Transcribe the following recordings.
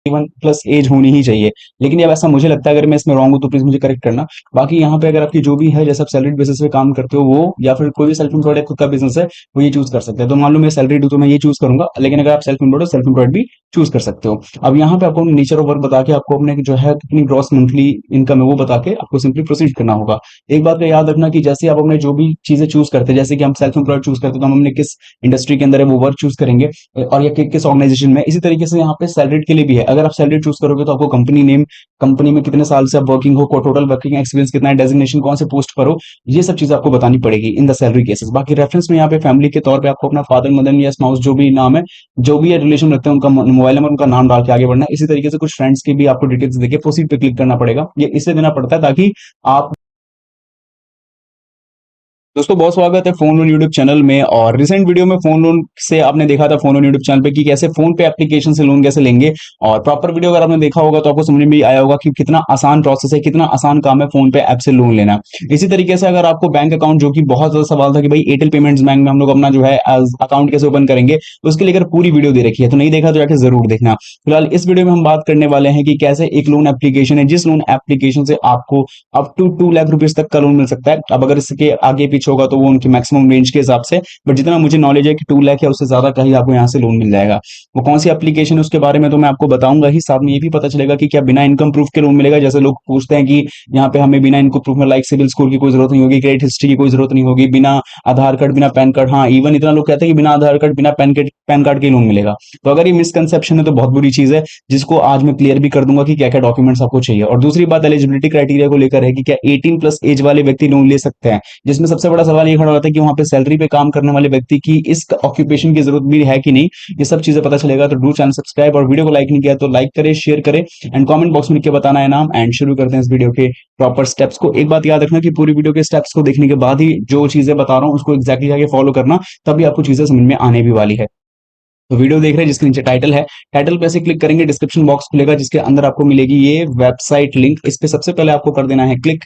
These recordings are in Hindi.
21+ एज होनी ही चाहिए। लेकिन अब ऐसा मुझे लगता है, अगर मैं इसमें रॉन्ग हूँ तो प्लीज मुझे करेक्ट करना। बाकी यहाँ पे अगर आपकी जो भी है, जैसे आप सैलरीड बेसिस पे काम करते हो वो, या फिर कोई भी सेल्फ एम्प्लॉयड खुद का बिजनेस है, वो ये चूज कर सकते हैं। तो मान लो मैं सैलरीड हूँ तो मैं ये चूज करूंगा, लेकिन अगर आप सेल्फ एम्प्लॉयड हो, सेल्फ एम्प्लॉयड भी चूज कर सकते हो। अब यहाँ पे आपको नेचर ऑफ वर्क बता के, आपको अपने जो है कितनी ग्रॉस मंथली इनकम है वो बता के आपको सिंपली प्रोसीड करना होगा। एक बात का याद रखना कि जैसे आप अपने जो भी चीजें चूज करते हैं, जैसे कि हम सेल्फ एम्प्लॉयड चूज करते हैं तो हम अपने किस इंडस्ट्री के अंदर है वो वर्क चूज करेंगे, और ये किस ऑर्गेनाइजेशन में। इसी तरीके से यहाँ पे सैलरीड के लिए भी है। अगर आप सैलरी चूज करोगे तो आपको कंपनी नेम, कंपनी में कितने साल से आप वर्किंग हो, टोटल वर्किंग एक्सपीरियंस कितना है, डेजिग्नेशन कौन से पोस्ट पर हो, ये सब चीजें आपको बतानी पड़ेगी इन द सैलरी केसेस। बाकी रेफरेंस में यहाँ पे फैमिली के तौर पे आपको अपना फादर, मदर या स्पाउस जो भी नाम है, जो भी रिलेशन रखते हैं, उनका मोबाइल नंबर, उनका नाम डाल के आगे बढ़ना है। इसी तरीके से कुछ फ्रेंड्स की भी आपको डिटेल्स देके प्रोसीड पे क्लिक करना पड़ेगा। ये इसलिए देना पड़ता है ताकि आप, दोस्तों बहुत स्वागत है फोन लोन यूट्यूब चैनल में। और रिसेंट वीडियो में फोन लोन से आपने देखा था फोन लोन यूट्यूब चैनल पे कि कैसे फोन पे एप्लीकेशन से लोन कैसे लेंगे। और प्रॉपर वीडियो अगर आपने देखा होगा तो आपको समझ में भी आया होगा कि कितना आसान प्रोसेस है, कितना आसान काम है फोन पे ऐप से लोन लेना। इसी तरीके से अगर आपको बैंक अकाउंट, जो कि बहुत ज्यादा सवाल था कि भाई एयरटेल पेमेंट्स बैंक में हम लोग अपना जो है अकाउंट कैसे ओपन करेंगे, तो उसके लिए अगर पूरी वीडियो दे रखी है, तो नहीं देखा तो जाके जरूर देखना। फिलहाल इस वीडियो में हम बात करने वाले हैं कि कैसे एक लोन एप्लीकेशन है, जिस लोन एप्लीकेशन से आपको अप टू 2 लाख रुपीज तक का लोन मिल सकता है। अब अगर इसके आगे पीछे होगा तो वो उनकी मैक्सिमम रेंज के हिसाब से, बट जितना मुझे नॉलेज है कि 2 लाख या उससे ज्यादा का ही आपको यहाँ से लोन मिल जाएगा। वो कौन सी एप्लीकेशन है उसके बारे में तो मैं आपको बताऊंगा ही, साथ में ये भी पता चलेगा कि क्या बिना इनकम प्रूफ के लोन मिलेगा। जैसे लोग पूछते हैं कि यहाँ पे हमें बिना इनकम प्रूफ में, लाइक सिविल स्कोर की कोई जरूरत नहीं होगी, क्रेडिट हिस्ट्री की कोई जरूरत नहीं होगी, बिना आधार कार्ड, बिना पैन कार्ड, हाँ इवन इतना लोग कहते हैं कि बिना आधार कार्ड, बिना पैन कार्ड के लोन मिलेगा। तो अगर ये मिसकंसेप्शन है तो बहुत बुरी चीज है, जिसको आज मैं क्लियर भी कर दूंगा कि क्या क्या डॉक्यूमेंट्स आपको चाहिए। और दूसरी बात एलिजिबिलिटी क्राइटेरिया को लेकर है कि क्या 18+ एज वाले व्यक्ति लोन ले सकते हैं, जिसमें सबसे बड़ा सवाल ये खड़ा होता है कि वहां पे सैलरी पे काम करने वाले व्यक्ति की इस ऑक्यूपेशन की जरूरत भी है कि नहीं। ये सब चीजें पता चलेगा। तो डू चैनल सब्सक्राइब, और वीडियो को लाइक नहीं किया तो लाइक करे, शेयर करे, एंड कमेंट बॉक्स में लिख के बताना है नाम। एंड शुरू करते हैं इस वीडियो के प्रॉपर स्टेप्स को। एक बात याद रखना कि पूरी वीडियो के स्टेप्स को देखने के बाद ही जो चीजें बता रहा हूँ उसको एक्जैक्टली आगे फॉलो करना, तभी आपको चीजें समझ में आने भी वाली है। तो वीडियो देख रहे हैं जिसके नीचे टाइटल है, टाइटल पे ऐसे क्लिक करेंगे, डिस्क्रिप्शन बॉक्स खुलेगा जिसके अंदर आपको मिलेगी ये वेबसाइट लिंक। इस पे सबसे पहले आपको कर देना है क्लिक।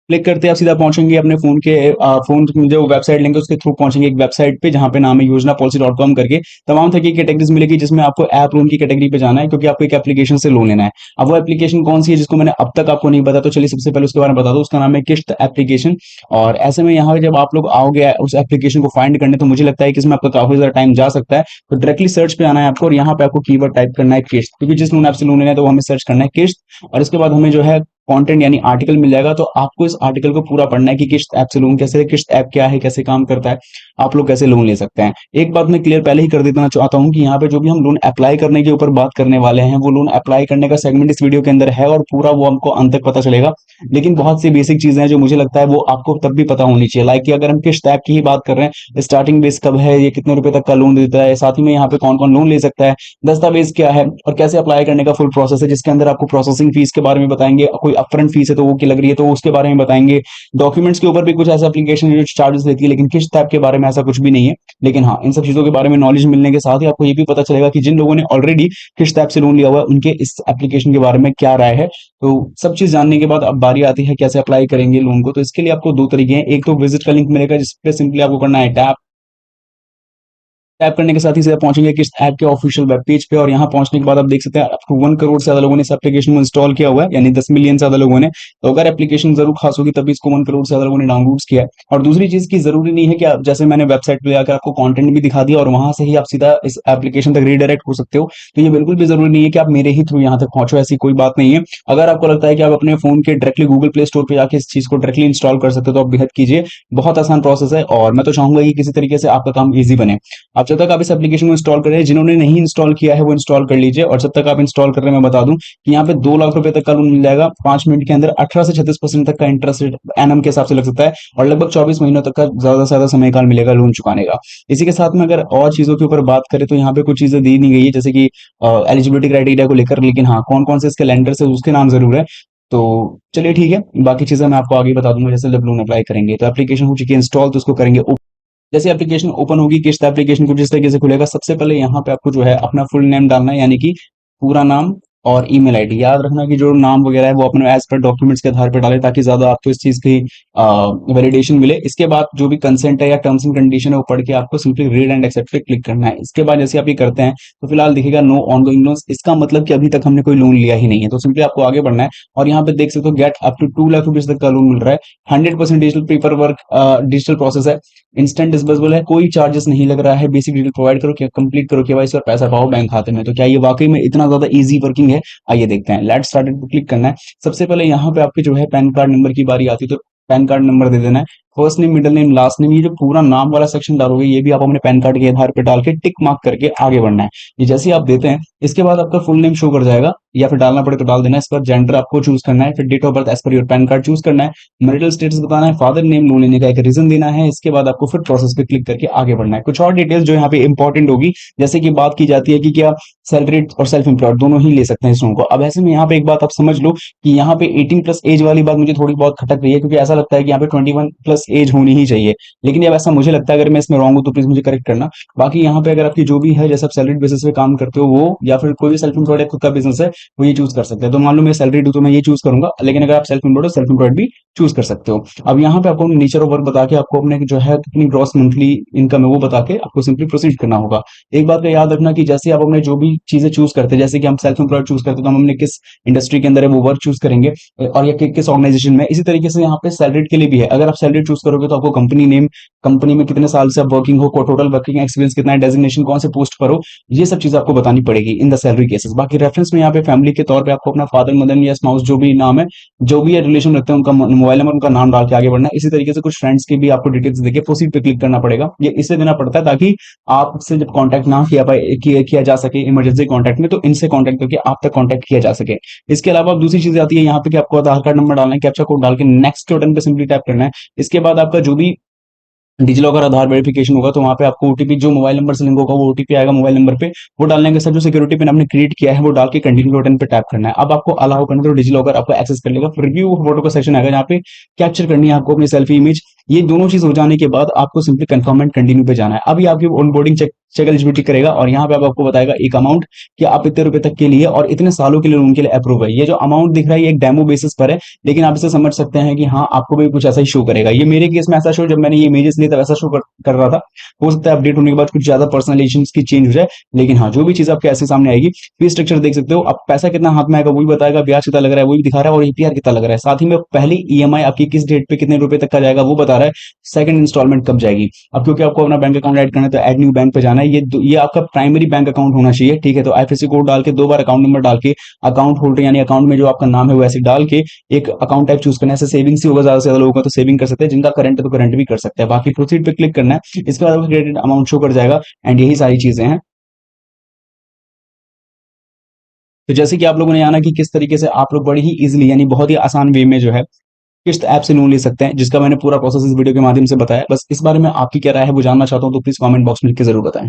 क्लिक करते आप सीधा पहुंचेंगे अपने फोन के फोन में जो वेबसाइट लिंक है उसके थ्रू पहुंचेंगे एक वेबसाइट पे, जहां पे नाम है योजनापॉलिसी.com करके। तमाम तरह की कैटेगरीज मिलेगी, जिसमें आपको ऐप लोन की कैटेगरी पे जाना है, क्योंकि आपको एक एप्लीकेशन से लोन लेना है। अब वो एप्लीकेशन कौन सी है जिसको मैंने अब तक आपको नहीं बताया, तो चलिए सबसे पहले उसके बारे में बता दो। उसका नाम है किश्त एप्लीकेशन। और ऐसे में यहाँ जब आप लोग आओगे उस एप्लीकेशन को फाइंड करने, तो मुझे लगता है कि इसमें आपका काफी ज्यादा टाइम जा सकता है। तो डायरेक्टली सर्च पे आना है आपको, और यहाँ पे आपको कीवर्ड टाइप करना है किश्त, क्योंकि जिस लोन ऐप से लोन लेना है तो वो हमें सर्च करना है किश्त। और इसके बाद हमें जो है कंटेंट यानी आर्टिकल मिल जाएगा। तो आपको इस आर्टिकल को पूरा पढ़ना है कि किश्त ऐप से लोन कैसे है, किश्त ऐप क्या है, कैसे काम करता है, आप लोग कैसे लोन ले सकते हैं। एक बात मैं क्लियर पहले ही कर देना चाहता हूं कि यहाँ पे जो भी हम लोन अप्लाई करने के ऊपर बात करने वाले हैं, वो लोन अप्लाई करने का सेगमेंट इस वीडियो के अंदर है, और पूरा वो हमको अंत तक पता चलेगा। लेकिन बहुत सी बेसिक चीजें हैं जो मुझे लगता है वो आपको तब भी पता होनी चाहिए। लाइक कि अगर हम किश्त ऐप की ही बात कर रहे हैं, स्टार्टिंग बेस कब है, ये कितने रुपए तक का लोन देता है, साथ ही में यहाँ पे कौन कौन लोन ले सकता है, दस्तावेज क्या है, और कैसे अप्लाई करने का फुल प्रोसेस है, जिसके अंदर आपको प्रोसेसिंग फीस के बारे में बताएंगे, कोई अपफ्रंट फीस है तो वो की लग रही है तो उसके बारे में बताएंगे। डॉक्यूमेंट्स के ऊपर भी कुछ ऐसा एप्लीकेशन जो चार्जेस लेती है, लेकिन किश्त ऐप के बारे में ऐसा कुछ भी नहीं है। लेकिन हाँ, इन सब चीजों के बारे में नॉलेज मिलने के साथ ही आपको ये भी पता चलेगा कि जिन लोगों ने ऑलरेडी किश्त ऐप से लोन लिया हुआ है उनके इस एप्लीकेशन के बारे में क्या राय है। तो सब चीज जानने के बाद अब बारी आती है कैसे अप्लाई करेंगे लोन को। तो इसके लिए आपको दो तरीके हैं। एक तो विजिट का लिंक मिलेगा, जिसपे सिंपली आपको करना है टैप। टैप करने के साथ ही सीधा पहुंचेंगे किस ऐप के ऑफिशियल वेब पेज पे, और यहाँ पहुंचने के बाद आप देख सकते हैं अप टू 1 करोड़ से ज्यादा लोगों ने इस एप्लीकेशन को इंस्टॉल किया हुआ है, यानी 10 मिलियन से ज्यादा लोगों ने। तो अगर एप्लीकेशन जरूर खास होगी तभी इसको 1 करोड़ से ज्यादा लोगों ने डाउनलोड किया है। और दूसरी चीज की जरूरी नहीं है कि आप, जैसे मैंने वेबसाइट पे जाकर आपको कंटेंट भी दिखा दिया और वहां से ही आप सीधा इस एप्लीकेशन तक रीडायरेक्ट हो सकते हो, तो ये बिल्कुल भी जरूरी नहीं है कि आप मेरे ही थ्रू यहाँ तक पहुंचो, ऐसी कोई बात नहीं है। अगर आपको लगता है कि आप अपने फोन के डायरेक्टली गूगल प्ले स्टोर पे जाके इस चीज को डायरेक्टली इंस्टॉल कर सकते हो, तो आप बेहद कीजिए। बहुत आसान प्रोसेस है, और मैं तो चाहूंगा कि किसी तरीके से आपका काम ईजी बने। अब जब तक आप इस एप्लीकेशन को इंस्टॉल कर रहे हैं, जिन्होंने नहीं इंस्टॉल किया है वो इंस्टॉल कर लीजिए। और जब तक आप इंस्टॉल कर रहे हैं, मैं बता दूं कि यहाँ पे 2 लाख रुपए तक का लोन मिल जाएगा 5 मिनट के अंदर। 18 से 36% तक का इंटरेस्ट रेट एनम के हिसाब से लग सकता है, और लगभग 24 महीनों तक का ज्यादा से ज्यादा समय काल मिलेगा लोन चुकाने का। इसी के साथ में अगर और चीजों के ऊपर बात करें, तो यहाँ पे कुछ चीजें दी नहीं गई है, जैसे कि एलिजिबिलिटी क्राइटेरिया को लेकर। लेकिन हाँ, कौन कौन से इसके लेंडर्स है उसके नाम जरूर है। तो चलिए ठीक है, बाकी चीजें मैं आपको आगे बता दूंगा जैसे जब लोन अप्लाई करेंगे। तो एप्लीकेशन हो चुकी है इंस्टॉल, तो उसको करेंगे। जैसे एप्लीकेशन ओपन होगी, किस्त एप्लीकेशन कुछ इस तरीके से खुलेगा। सबसे पहले यहाँ पे आपको जो है अपना फुल नेम डालना है, यानी कि पूरा नाम और ईमेल आईडी। याद रखना कि जो नाम वगैरह है वो अपने एज पर डॉक्यूमेंट्स के आधार पर डालें, ताकि ज्यादा आपको इस चीज की वैलिडेशन मिले। इसके बाद जो भी कंसेंट है या टर्म्स एंड कंडीशन है वो पढ़ के आपको सिंपली रीड एंड एक्सेप्ट पे क्लिक करना है। इसके बाद जैसे आप ये करते हैं तो फिलहाल दिखेगा नो ऑनगोइंग लोन्स, इसका मतलब कि अभी तक हमने कोई लोन लिया ही नहीं है। तो सिंपली आपको आगे बढ़ना है और यहाँ पे देख सकते हो get up to 2 lakh rupees तक का लोन मिल रहा है। 100% digital paper work, digital process है, इंस्टेंट डिस्बर्सेबल है, कोई चार्जेस नहीं लग रहा है। बेसिक डिटेल प्रोवाइड करो, क्या कंप्लीट करो केवाईसी और पैसा पाओ बैंक खाते में। तो क्या ये वाकई में इतना ज्यादा इजी वर्किंग है? आइए देखते हैं। लेट्स स्टार्ट पे क्लिक करना है। सबसे पहले यहाँ पे आपके जो है पैन कार्ड नंबर की बारी आती है, तो पैन कार्ड नंबर दे देना है। First name, middle name, last name, ये जो पूरा नाम वाला सेक्शन डालोगे ये भी आप अपने पैन कार्ड के आधार पे डाल के टिक मार्क करके आगे बढ़ना है। ये जैसे ही आप देते हैं इसके बाद आपका फुल नेम शो कर जाएगा, या फिर डालना पड़े तो डाल देना है। इस पर जेंडर आपको चूज करना है, फिर date of birth as per your PAN card choose करना है। मैरिटल स्टेटस बताना है, फादर नेम लोन लेने का एक रीजन देना है। इसके बाद आपको फिर प्रोसेस पे क्लिक करके आगे बढ़ना है। कुछ और डिटेल्स जो यहाँ पे इंपॉर्टेंट होगी, जैसे कि बात की जाती है कि क्या सैलरी और सेल्फ एम्प्लॉयड दोनों ही ले सकते हैं इस लोन को। अब ऐसे में यहाँ पे एक बात आप समझ लो कि यहाँ पे 18+ एज वाली बात मुझे थोड़ी बहुत खटक रही है, क्योंकि ऐसा लगता है कि यहाँ पे 21+ एज होनी ही चाहिए। लेकिन अब ऐसा मुझे लगता है, अगर मैं इसमें रॉन्ग हूं तो प्लीज मुझे करेक्ट करना। बाकी यहाँ पे अगर आपकी जो भी है, जैसे आप सैलरी बेसिस पे काम करते हो वो, या फिर कोई भी सेल्फ एम्प्लॉयड खुद का बिजनेस है, वो ये चूज कर सकते हैं। तो मान लो मैं सैलरी दूं तो मैं ये चूज करूंगा, लेकिन अगर आप सेल्फ एम्प्लॉयड हो, सेल्फ एम्प्लॉयड भी चूज कर सकते हो। अब यहाँ पे आपको नेचर ऑफ वर्क बता के आपको अपने जो है कितनी ग्रॉस मंथली इनकम है वो बता के आपको सिंपली प्रोसीड करना होगा। एक बात का याद रखना कि जैसे आप अपने जो भी चीजें चूज करते हैं, जैसे कि हम सेल्फ एम्प्लॉयड चूज करते हैं तो हम अपने किस इंडस्ट्री के अंदर है वो वर्क चूज करेंगे, और या किस ऑर्गेनाइजेशन में। इसी तरीके से यहाँ पे सैलरीड के लिए भी है। अगर आप सैलरी चूज करोगे तो आपको कंपनी नेम, कंपनी में कितने साल से आप वर्किंग हो, टोटल वर्किंग एक्सपीरियंस कितना है, डेजिग्नेशन कौन से पोस्ट पर हो, ये सब चीजें आपको बतानी पड़ेगी इन द सैलरी केसेस। बाकी रेफरेंस में यहाँ पे फैमिली के तौर पे आपको अपना फादर, मदर या स्पाउस जो भी नाम है, जो भी रिलेशन रखते हैं, उनका मोबाइल नंबर, उनका नाम डाल के आगे बढ़ना है। इसी तरीके से कुछ फ्रेंड्स की भी आपको डिटेल्स देके प्रोसीड पे क्लिक करना पड़ेगा। ये इसलिए देना पड़ता है ताकि आपसे जब कांटेक्ट ना किया जा सके इमरजेंसी कांटेक्ट में, तो इनसे कांटेक्ट करके आप तक कांटेक्ट किया जा सके। इसके अलावा दूसरी चीज आती है यहाँ पे कि आपको आधार कार्ड नंबर डालना है, कैप्चा कोड डाल के नेक्स्ट के बटन पे सिंपली टैप करना है। इसके बाद आपका जो भी डिजिलॉकर आधार वेरिफिकेशन होगा तो वहां पे आपको ओटीपी, जो मोबाइल नंबर से लिंक होगा वो ओटीपी आएगा मोबाइल नंबर पे, वो डालने के साथ जो सिक्योरिटी पिन आपने क्रिएट किया है वो डाल के कंटिन्यू बटन पे टैप करना है। अब आपको अलाउ करना है तो डिजिलॉकर आपको एक्सेस कर लेगा। रिव्यू फोटो का सेक्शन आएगा जहाँ पे कैप्चर करनी है आपको अपनी सेल्फी इमेज। ये दोनों चीज हो जाने के बाद आपको सिंपली कंफर्म एंड कंटिन्यू पे जाना है। अभी आपकी ऑनबोर्डिंग चेक चेक एलिजिबिलिटी करेगा और यहाँ पे आपको बताएगा एक अमाउंट कि आप इतने रुपए तक के लिए और इतने सालों के लिए लोन के लिए अप्रूव है। ये जो अमाउंट दिख रहा है ये एक डेमो बेसिस पर है, लेकिन आप इसे समझ सकते हैं कि हाँ आपको भी कुछ ऐसा ही शो करेगा। ये मेरे केस में ऐसा शो, जब मैंने ये इमेजेस लिए तब ऐसा शो कर रहा था। हो सकता है अपडेट होने के बाद कुछ ज्यादा पर्सनलाइजेशन की चेंज हो जाए, लेकिन हाँ जो भी चीज आपके ऐसे सामने आएगी। फी स्ट्रक्चर देख सकते हो, आप पैसा कितना हाथ में आएगा वो भी बताएगा, ब्याज कितना लग रहा है वो भी दिखा रहा है, और एपीआर कितना लग रहा है। साथ ही में पहली ईएमआई आपकी किस डेट पे कितने रुपए तक का जाएगा वो बता रहा है, सेकंड इंस्टॉलमेंट कब जाएगी। अब क्योंकि आपको अपना बैंक अकाउंट ऐड करना है तो ऐड न्यू बैंक पे जाना है। ये आपका प्राइमरी बैंक अकाउंट होना चाहिए, ठीक है। तो आईएफएससी कोड डाल के 2 बार अकाउंट नंबर डाल के अकाउंट होल्डर यानी अकाउंट में जो आपका नाम है वो ऐसे डाल के एक अकाउंट टाइप चूज करना है। ऐसे सेविंग्स ही होगा, ज्यादा से ज्यादा लोगों का तो सेविंग कर सकते हैं, जिनका करंट है तो करंट भी कर सकते हैं। बाकी प्रोसीड पे क्लिक करना है, इसके बाद आपका क्रेडिट अमाउंट शो कर जाएगा एंड यही सारी चीजें हैं। तो जैसे कि आप लोगों ने जाना कि किस तरीके से आप लोग बड़ी ही इजीली यानी बहुत ही आसान वे में जो है किस्त ऐप से लोन ले सकते हैं, जिसका मैंने पूरा प्रोसेस इस वीडियो के माध्यम से बताया। बस इस बारे में आपकी क्या राय है वो जानना चाहता हूं, तो प्लीज कमेंट बॉक्स में लिख के जरूर बताएं।